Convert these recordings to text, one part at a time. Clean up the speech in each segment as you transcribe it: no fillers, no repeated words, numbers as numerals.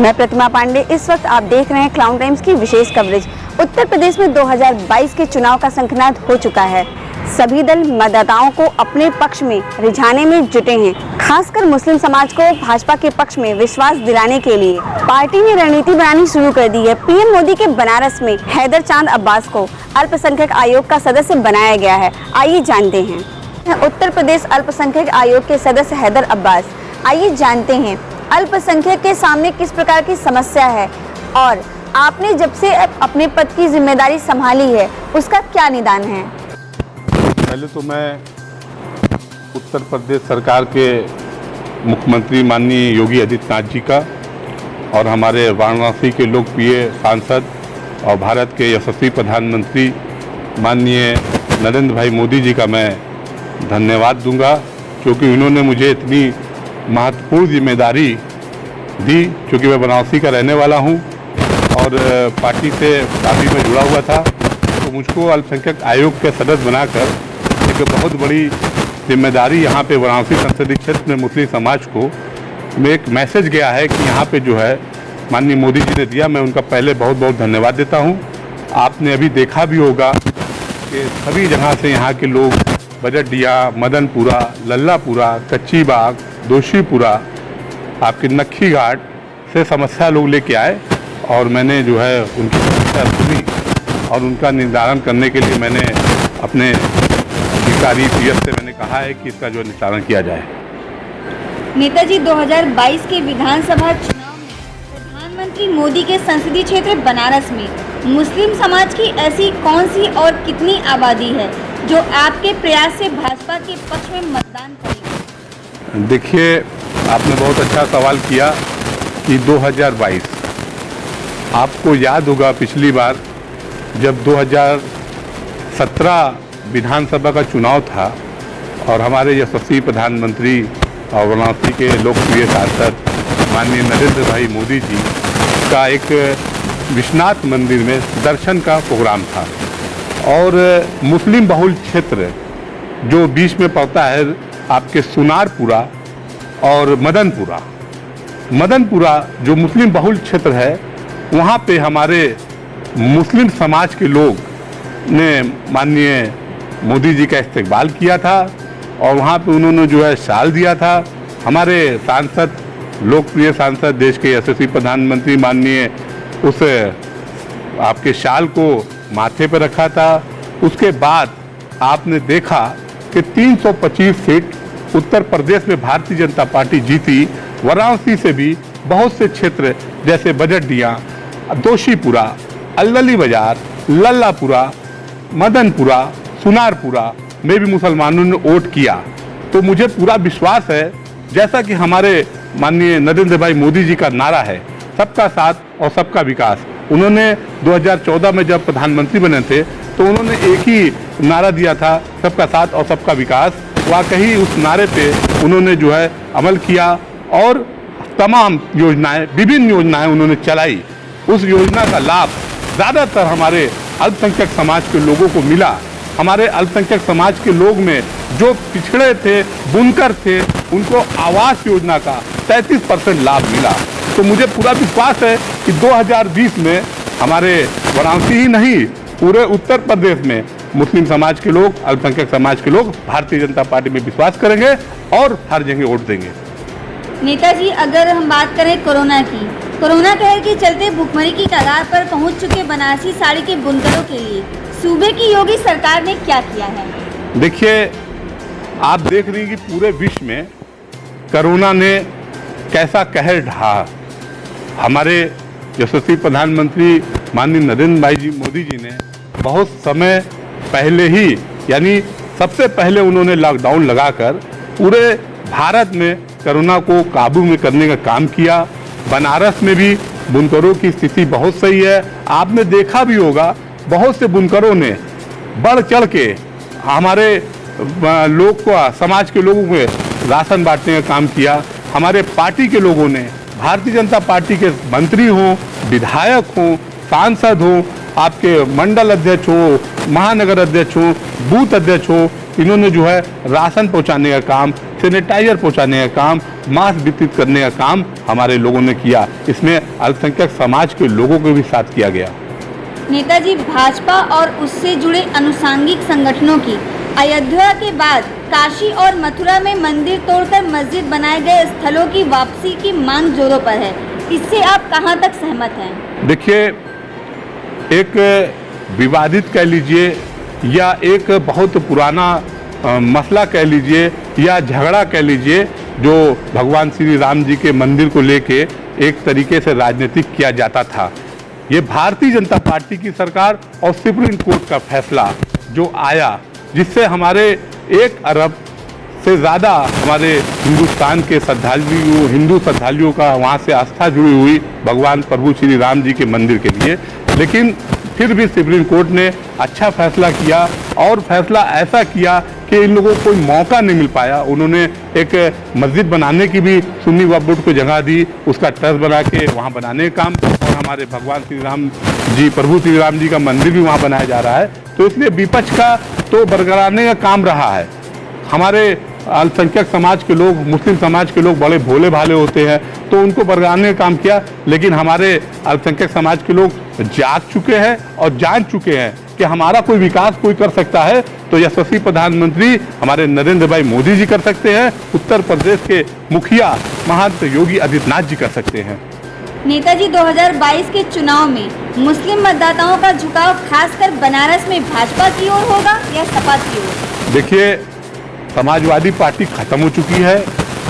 मैं प्रतिमा पांडे। इस वक्त आप देख रहे हैं क्लाउन टाइम्स की विशेष कवरेज। उत्तर प्रदेश में 2022 के चुनाव का शंखनाद हो चुका है। सभी दल मतदाताओं को अपने पक्ष में रिझाने में जुटे हैं। खासकर मुस्लिम समाज को भाजपा के पक्ष में विश्वास दिलाने के लिए पार्टी ने रणनीति बनानी शुरू कर दी है। पीएम मोदी के बनारस में हैदर चांद अब्बास को अल्पसंख्यक आयोग का सदस्य बनाया गया है। आइए जानते हैं उत्तर प्रदेश अल्पसंख्यक आयोग के सदस्य हैदर अब्बास। आइए जानते हैं अल्पसंख्यक के सामने किस प्रकार की समस्या है और आपने जब से अपने पद की जिम्मेदारी संभाली है उसका क्या निदान है। पहले तो मैं उत्तर प्रदेश सरकार के मुख्यमंत्री माननीय योगी आदित्यनाथ जी का और हमारे वाराणसी के लोकप्रिय सांसद और भारत के यशस्वी प्रधानमंत्री माननीय नरेंद्र भाई मोदी जी का मैं धन्यवाद दूंगा, क्योंकि उन्होंने मुझे इतनी महत्वपूर्ण जिम्मेदारी दी। क्योंकि मैं बनारसी का रहने वाला हूं और पार्टी से काफ़ी मैं जुड़ा हुआ था, तो मुझको अल्पसंख्यक आयोग के सदस्य बनाकर एक बहुत बड़ी जिम्मेदारी यहाँ पे वाराणसी संसदीय क्षेत्र में मुस्लिम समाज को में एक मैसेज गया है कि यहाँ पे जो है माननीय मोदी जी ने दिया। मैं उनका पहले बहुत बहुत धन्यवाद देता हूँ। आपने अभी देखा भी होगा कि सभी जगह से यहाँ के लोग बजटिया, मदनपुरा, लल्लापुरा, कच्ची बाग, दोषीपुरा, आपके नक्खी घाट से समस्या लोग लेके आए और मैंने जो है उनकी समस्या सुनी और उनका निदान करने के लिए मैंने अपने अधिकारी पीएस से मैंने कहा है कि इसका जो निस्तारण किया जाए। नेताजी 2022 के विधानसभा चुनाव में प्रधानमंत्री मोदी के संसदीय क्षेत्र बनारस में मुस्लिम समाज की ऐसी कौन सी और कितनी आबादी है जो आपके प्रयास से भाजपा के पक्ष में मतदान करेगी। देखिए, आपने बहुत अच्छा सवाल किया कि 2022 आपको याद होगा पिछली बार जब 2017 विधानसभा का चुनाव था और हमारे यशस्वी प्रधानमंत्री और वाराणसी के लोकप्रिय सांसद माननीय नरेंद्र भाई मोदी जी का एक विश्वनाथ मंदिर में दर्शन का प्रोग्राम था और मुस्लिम बहुल क्षेत्र जो बीच में पड़ता है आपके सुनारपुरा और मदनपुरा जो मुस्लिम बहुल क्षेत्र है, वहाँ पे हमारे मुस्लिम समाज के लोग ने माननीय मोदी जी का इस्तकबाल किया था और वहाँ पे उन्होंने जो है शाल दिया था। हमारे सांसद, लोकप्रिय सांसद, देश के यशस्वी प्रधानमंत्री माननीय उस आपके शाल को माथे पर रखा था। उसके बाद आपने देखा कि 325 सीट उत्तर प्रदेश में भारतीय जनता पार्टी जीती। वाराणसी से भी बहुत से क्षेत्र जैसे बजटिया, दोषीपुरा, अल्लली बाजार, लल्लापुरा, मदनपुरा, सुनारपुरा में भी मुसलमानों ने वोट किया। तो मुझे पूरा विश्वास है, जैसा कि हमारे माननीय नरेंद्र भाई मोदी जी का नारा है सबका साथ और सबका विकास। उन्होंने 2014 में जब प्रधानमंत्री बने थे तो उन्होंने एक ही नारा दिया था, सबका साथ और सबका विकास। वाकई उस नारे पे उन्होंने जो है अमल किया और तमाम योजनाएं, विभिन्न योजनाएं उन्होंने चलाई। उस योजना का लाभ ज़्यादातर हमारे अल्पसंख्यक समाज के लोगों को मिला। हमारे अल्पसंख्यक समाज के लोग में जो पिछड़े थे, बुनकर थे, उनको आवास योजना का 33% लाभ मिला। तो मुझे पूरा विश्वास है कि 2020 में हमारे वाराणसी ही नहीं, पूरे उत्तर प्रदेश में मुस्लिम समाज के लोग, अल्पसंख्यक समाज के लोग भारतीय जनता पार्टी में विश्वास करेंगे और हर जगह वोट देंगे। नेताजी, अगर हम बात करें कोरोना की, कोरोना कहर के चलते भुखमरी की कगार पर पहुंच चुके बनारसी साड़ी के बुनकरों के लिए सूबे की योगी सरकार ने क्या किया है। देखिए, आप देख रही हैं कि पूरे विश्व में कोरोना ने कैसा कहर ढहा। हमारे यशस्वी प्रधानमंत्री माननीय नरेंद्र भाई जी मोदी जी ने बहुत समय पहले ही, यानी सबसे पहले उन्होंने लॉकडाउन लगाकर पूरे भारत में कोरोना को काबू में करने का काम किया। बनारस में भी बुनकरों की स्थिति बहुत सही है। आपने देखा भी होगा बहुत से बुनकरों ने बढ़ चढ़ के हमारे लोग को, समाज के लोगों में राशन बांटने का काम किया। हमारे पार्टी के लोगों ने, भारतीय जनता पार्टी के मंत्री हों, विधायक हों, सांसद हों, आपके मंडल अध्यक्ष हो, महानगर अध्यक्ष हो, बूथ अध्यक्ष हो, इन्होंने जो है राशन पहुंचाने का काम, सैनिटाइजर पहुंचाने का काम, मास्क वितरित करने का काम हमारे लोगों ने किया। इसमें अल्पसंख्यक समाज के लोगों को भी साथ किया गया। नेताजी, भाजपा और उससे जुड़े अनुषंगिक संगठनों की अयोध्या के बाद काशी और मथुरा में मंदिर तोड़कर मस्जिद बनाए गए स्थलों की वापसी की मांग जोरों पर है। इससे आप कहां तक सहमत हैं? देखिए, एक विवादित कह लीजिए या एक बहुत पुराना मसला कह लीजिए या झगड़ा कह लीजिए, जो भगवान श्री राम जी के मंदिर को लेके एक तरीके से राजनीतिक किया जाता था। ये भारतीय जनता पार्टी की सरकार और सुप्रीम कोर्ट का फैसला जो आया, जिससे हमारे 1 अरब से ज़्यादा हमारे हिंदुस्तान के श्रद्धालुओं, हिंदू श्रद्धालुओं का वहाँ से आस्था जुड़ी हुई भगवान प्रभु श्री राम जी के मंदिर के लिए। लेकिन फिर भी सुप्रीम कोर्ट ने अच्छा फैसला किया और फैसला ऐसा किया कि इन लोगों को कोई मौका नहीं मिल पाया। उन्होंने एक मस्जिद बनाने की भी सुन्नी वक्फ बोर्ड को जगह दी, उसका ट्रस्ट बना के वहाँ बनाने का काम, और हमारे भगवान श्री राम जी, प्रभु श्री राम जी का मंदिर भी वहाँ बनाया जा रहा है। तो इसलिए विपक्ष का तो बरकरारने का काम रहा है। हमारे अल्पसंख्यक समाज के लोग, मुस्लिम समाज के लोग बड़े भोले भाले होते हैं, तो उनको बरकरारने का काम किया। लेकिन हमारे अल्पसंख्यक समाज के लोग जाग चुके हैं और जान चुके हैं कि हमारा कोई विकास कोई कर सकता है तो यशस्वी प्रधानमंत्री हमारे नरेंद्र भाई मोदी जी कर सकते हैं, उत्तर प्रदेश के मुखिया महंत योगी आदित्यनाथ जी कर सकते हैं। नेताजी, 2022 के चुनाव में मुस्लिम मतदाताओं का झुकाव खासकर बनारस में भाजपा की ओर होगा या सपा की ओर? देखिए, समाजवादी पार्टी खत्म हो चुकी है।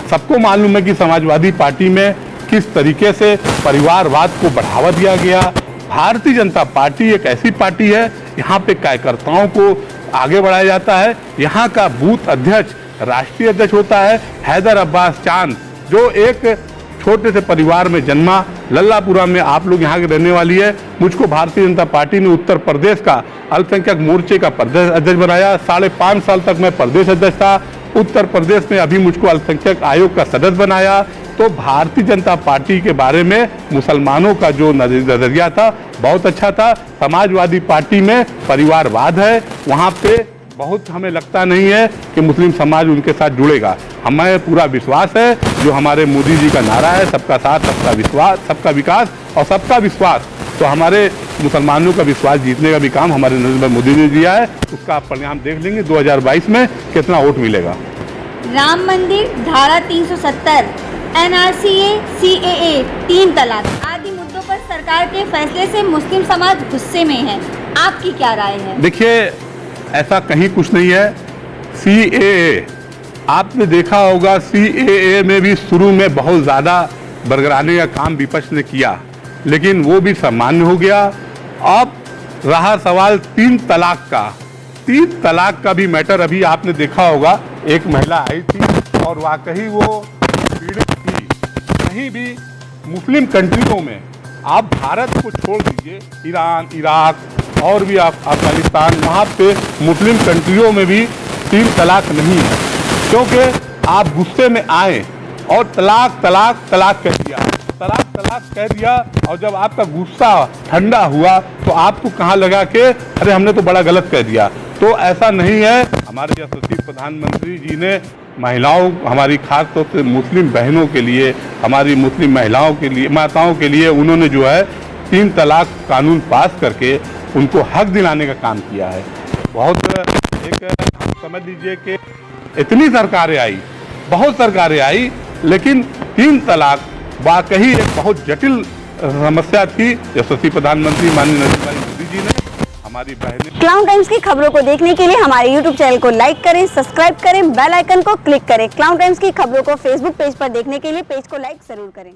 सबको मालूम है कि समाजवादी पार्टी में किस तरीके से परिवारवाद को बढ़ावा दिया गया। भारतीय जनता पार्टी एक ऐसी पार्टी है, यहाँ पे कार्यकर्ताओं को आगे बढ़ाया जाता है। यहाँ का बूथ अध्यक्ष राष्ट्रीय अध्यक्ष होता है हैदर अब्बास चांद, जो एक छोटे से परिवार में जन्मा, लल्लापुरा में आप लोग यहाँ के रहने वाली है। मुझको भारतीय जनता पार्टी ने उत्तर प्रदेश का अल्पसंख्यक मोर्चे का प्रदेश अध्यक्ष बनाया। 5.5 साल तक मैं प्रदेश अध्यक्ष था। उत्तर प्रदेश में अभी मुझको अल्पसंख्यक आयोग का सदस्य बनाया। तो भारतीय जनता पार्टी के बारे में मुसलमानों का जो नजरिया था बहुत अच्छा था। समाजवादी पार्टी में परिवारवाद है, वहाँ पे बहुत हमें लगता नहीं है कि मुस्लिम समाज उनके साथ जुड़ेगा। हमें पूरा विश्वास है, जो हमारे मोदी जी का नारा है, सबका साथ, सबका विश्वास, सबका विकास और सबका विश्वास। तो हमारे मुसलमानों का विश्वास जीतने का भी काम हमारे नरेंद्र मोदी ने दिया है। उसका आप परिणाम देख लेंगे 2022 में कितना वोट मिलेगा। राम मंदिर, धारा 370, NRCA, CAA, 3 तलाक आदि मुद्दों पर सरकार के फैसले से मुस्लिम समाज गुस्से में है। आपकी क्या राय है? देखिए, ऐसा कहीं कुछ नहीं है। CAA, आपने देखा होगा, CAA में भी शुरू में बहुत ज़्यादा बरकरारने का काम विपक्ष ने किया, लेकिन वो भी सामान्य हो गया। अब रहा सवाल 3 तलाक का। 3 तलाक का भी मैटर अभी आपने देखा होगा, एक महिला आई थी और वाकई वो पीड़ित थी। कहीं भी मुस्लिम कंट्रियों में, आप भारत को छोड़ दीजिए, ईरान, इराक और भी आप अफगानिस्तान, वहाँ पे मुस्लिम कंट्रियों में भी 3 तलाक नहीं है, क्योंकि आप गुस्से में आए और तलाक तलाक तलाक कह दिया, तलाक तलाक कह दिया, और जब आपका गुस्सा ठंडा हुआ तो आपको कहाँ लगा कि अरे हमने तो बड़ा गलत कह दिया। तो ऐसा नहीं है। हमारे यशस्वी प्रधानमंत्री जी ने महिलाओं, हमारी खास तौर से मुस्लिम बहनों के लिए, हमारी मुस्लिम महिलाओं के लिए, माताओं के लिए उन्होंने जो है 3 तलाक कानून पास करके उनको हक दिलाने का काम किया है। बहुत एक हम समझ लीजिए कि इतनी सरकारें आई, बहुत सरकारें आई, लेकिन 3 तलाक वाकई एक बहुत जटिल समस्या थी। यशस्वी प्रधानमंत्री माननीय नरेंद्र भाई मोदी जी ने हमारी बहनें। क्लाउन टाइम्स की खबरों को देखने के लिए हमारे YouTube चैनल को लाइक करें, सब्सक्राइब करें, बेल आइकन को क्लिक करें। क्लाउन टाइम्स की खबरों को Facebook पेज पर देखने के लिए पेज को लाइक जरूर करें।